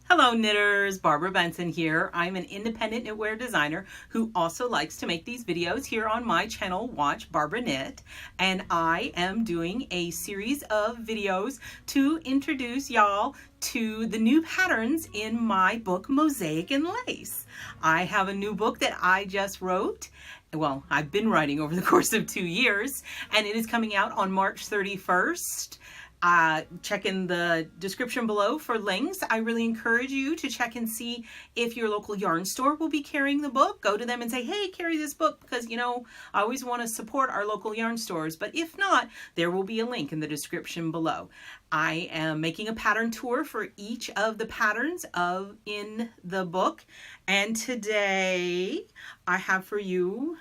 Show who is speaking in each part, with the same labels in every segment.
Speaker 1: Hello knitters, Barbara Benson here. I'm an independent knitwear designer who also likes to make these videos here on my channel, Watch Barbara Knit. And I am doing a series of videos to introduce y'all to the new patterns in my book, Mosaic and Lace. I have a new book that I just wrote. Well, I've been writing over the course of 2 years, and it is coming out on March 31st. Check in the description below for links. I really encourage you to check and see if your local yarn store will be carrying the book. Go to them and say, hey, carry this book, because, you know, I always want to support our local yarn stores. But if not, there will be a link in the description below. I am making a pattern tour for each of the patterns in the book. And today I have for you,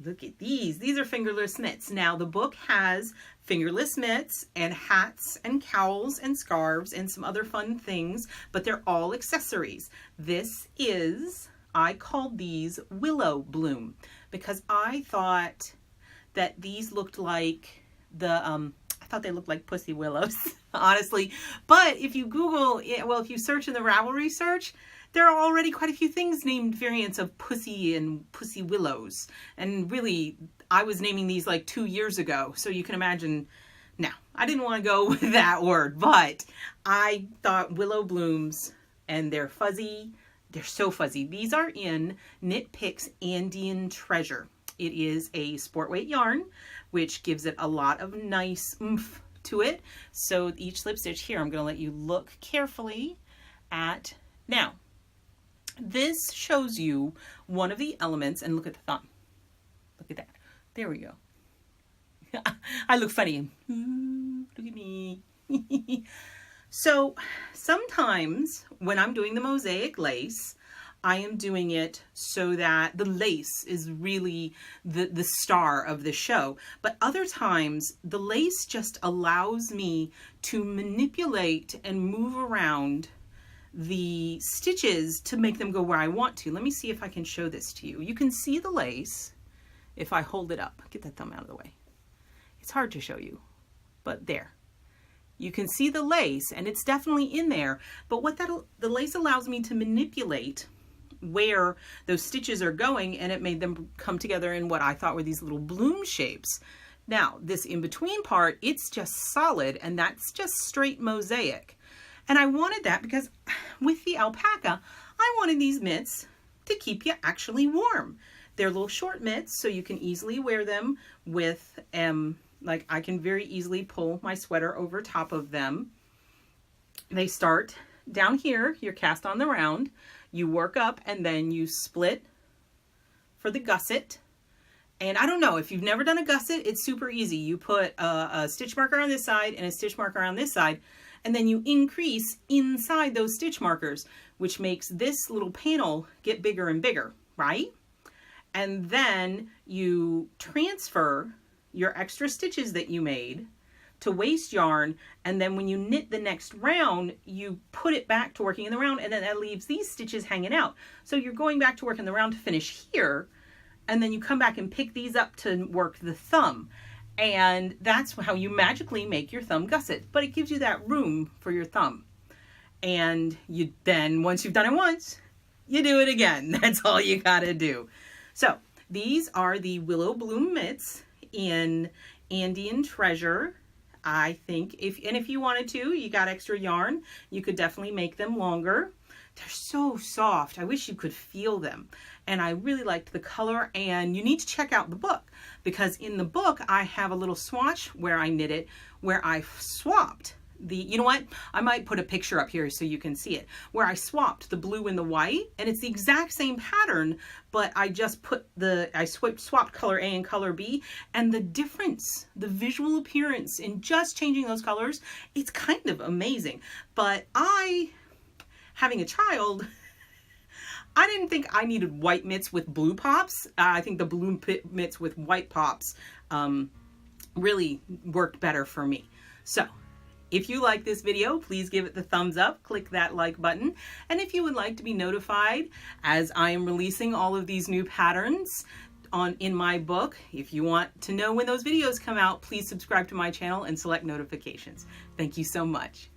Speaker 1: look at these. These are fingerless mitts. Now the book has fingerless mitts and hats and cowls and scarves and some other fun things, but they're all accessories. This is, I called these Willow Bloom because I thought that these looked like I thought they looked like pussy willows, honestly. But if you Google, well, if you search in the Ravelry search, there are already quite a few things named variants of pussy and pussy willows. And really, I was naming these like 2 years ago. So you can imagine, now, I didn't want to go with that word, but I thought willow blooms, and they're fuzzy. They're so fuzzy. These are in Knit Picks Andean Treasure. It is a sport weight yarn, which gives it a lot of nice oomph to it. So each slip stitch here, I'm going to let you look carefully at now. This shows you one of the elements, and look at the thumb. Look at that. There we go. I look funny. Ooh, look at me. So sometimes when I'm doing the mosaic lace, I am doing it so that the lace is really the star of the show. But other times, the lace just allows me to manipulate and move around the stitches to make them go where I want to. Let me see if I can show this to you. You can see the lace if I hold it up. Get that thumb out of the way. It's hard to show you, but there. You can see the lace, and it's definitely in there. But what the lace allows me to manipulate where those stitches are going, and it made them come together in what I thought were these little bloom shapes. Now, this in-between part, it's just solid, and that's just straight mosaic. And I wanted that because with the alpaca, I wanted these mitts to keep you actually warm. They're little short mitts, so you can easily wear them with, like I can very easily pull my sweater over top of them. They start down here, you're cast on the round, you work up, and then you split for the gusset. And I don't know, if you've never done a gusset, it's super easy. You put a stitch marker on this side and a stitch marker on this side, and then you increase inside those stitch markers, which makes this little panel get bigger and bigger, right? And then you transfer your extra stitches that you made to waste yarn, and then when you knit the next round, you put it back to working in the round, and then that leaves these stitches hanging out. So you're going back to work in the round to finish here, and then you come back and pick these up to work the thumb. And that's how you magically make your thumb gusset, but it gives you that room for your thumb. And you then, once you've done it once, you do it again. That's all you gotta do. So these are the Willow Bloom mitts in Andean Treasure. I think if you wanted to, you got extra yarn, you could definitely make them longer. They're so soft. I wish you could feel them. And I really liked the color, and you need to check out the book, because in the book I have a little swatch where I knit it, where I swapped the, you know what, I might put a picture up here so you can see it, where I swapped the blue and the white, and it's the exact same pattern, but I just put I swapped color A and color B, and the difference, the visual appearance in just changing those colors, it's kind of amazing. But having a child, I didn't think I needed white mitts with blue pops. I think the blue mitts with white pops really worked better for me. So if you like this video, please give it the thumbs up, click that like button. And if you would like to be notified as I am releasing all of these new patterns, in my book. If you want to know when those videos come out, please subscribe to my channel and select notifications. Thank you so much.